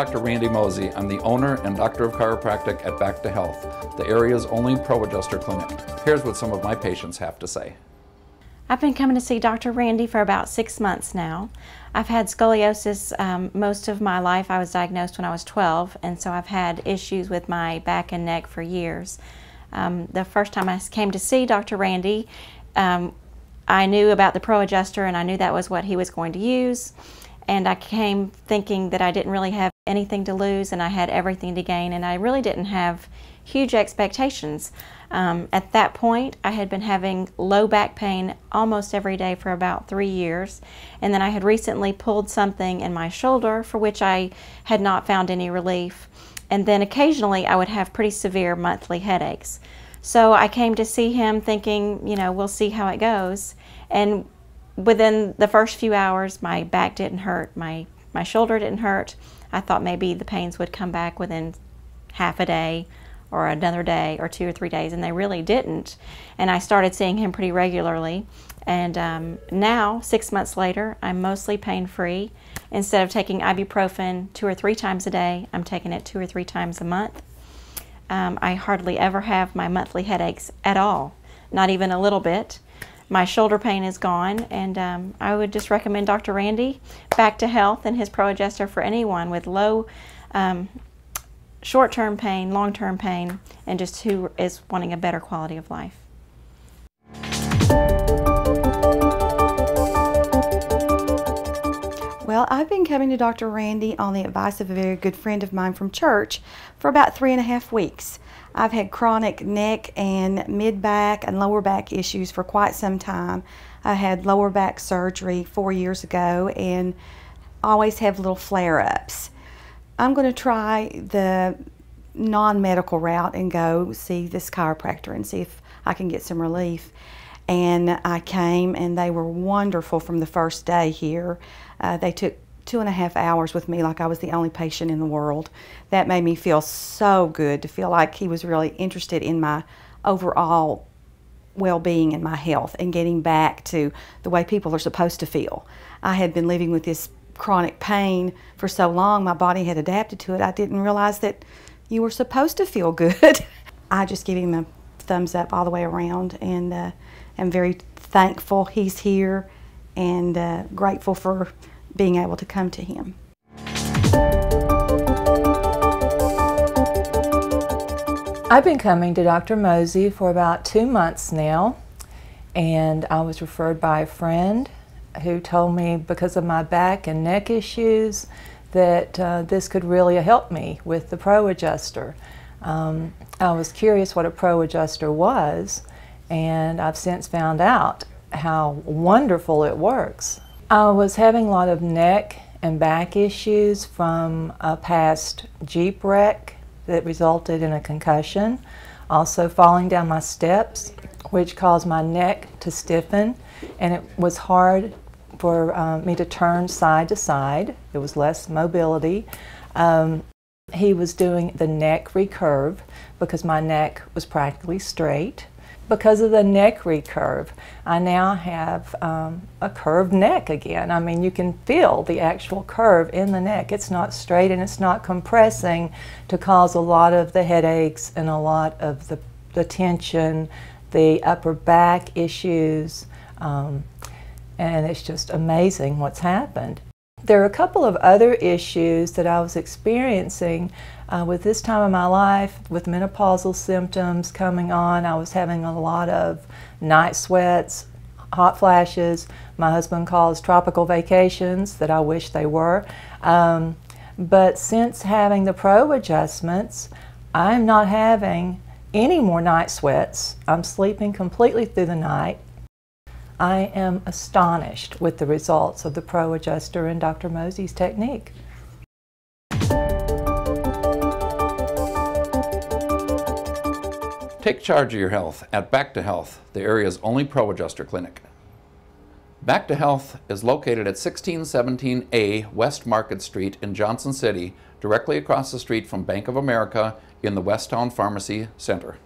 Dr. Randy Mosey. I'm the owner and doctor of chiropractic at Back to Health, the area's only Pro Adjuster clinic. Here's what some of my patients have to say. I've been coming to see Dr. Randy for about 6 months now. I've had scoliosis most of my life. I was diagnosed when I was 12, and so I've had issues with my back and neck for years. The first time I came to see Dr. Randy, I knew about the Pro Adjuster and I knew that was what he was going to use. And I came thinking that I didn't really have anything to lose and I had everything to gain, and I really didn't have huge expectations. At that point, I had been having low back pain almost every day for about 3 years, and then I had recently pulled something in my shoulder for which I had not found any relief, and then occasionally I would have pretty severe monthly headaches. So I came to see him thinking, you know, we'll see how it goes, and within the first few hours my back didn't hurt, my shoulder didn't hurt. I thought maybe the pains would come back within half a day or another day or 2 or 3 days, and they really didn't. And I started seeing him pretty regularly, and now 6 months later I'm mostly pain-free. Instead of taking ibuprofen 2 or 3 times a day, I'm taking it 2 or 3 times a month. I hardly ever have my monthly headaches at all, not even a little bit. My shoulder pain is gone, and I would just recommend Dr. Randy, Back to Health, and his Pro Adjuster for anyone with low short-term pain, long-term pain, and just who is wanting a better quality of life. Well, I've been coming to Dr. Randy on the advice of a very good friend of mine from church for about 3.5 weeks. I've had chronic neck and mid-back and lower back issues for quite some time. I had lower back surgery 4 years ago and always have little flare-ups. I'm going to try the non-medical route and go see this chiropractor and see if I can get some relief. And I came, and they were wonderful from the first day here. They took 2.5 hours with me like I was the only patient in the world. That made me feel so good, to feel like he was really interested in my overall well-being and my health and getting back to the way people are supposed to feel. I had been living with this chronic pain for so long, my body had adapted to it. I didn't realize that you were supposed to feel good. I just give him a thumbs up all the way around, and I'm very thankful he's here and grateful for being able to come to him. I've been coming to Dr. Mosey for about 2 months now, and I was referred by a friend who told me, because of my back and neck issues, that this could really help me with the Pro Adjuster. I was curious what a Pro Adjuster was, and I've since found out how wonderful it works. I was having a lot of neck and back issues from a past Jeep wreck that resulted in a concussion. Also falling down my steps, which caused my neck to stiffen, and it was hard for me to turn side to side. There was less mobility. He was doing the neck recurve because my neck was practically straight. Because of the neck recurve, I now have a curved neck again. I mean, you can feel the actual curve in the neck. It's not straight and it's not compressing to cause a lot of the headaches and a lot of the tension, the upper back issues, and it's just amazing what's happened. There are a couple of other issues that I was experiencing with this time of my life, with menopausal symptoms coming on. I was having a lot of night sweats, hot flashes. My husband calls tropical vacations, that I wish they were. But since having the Pro adjustments, I'm not having any more night sweats. I'm sleeping completely through the night. I am astonished with the results of the Pro Adjuster and Dr. Mosey's technique. Take charge of your health at Back to Health, the area's only Pro Adjuster clinic. Back to Health is located at 1617A West Market Street in Johnson City, directly across the street from Bank of America in the Westtown Pharmacy Center.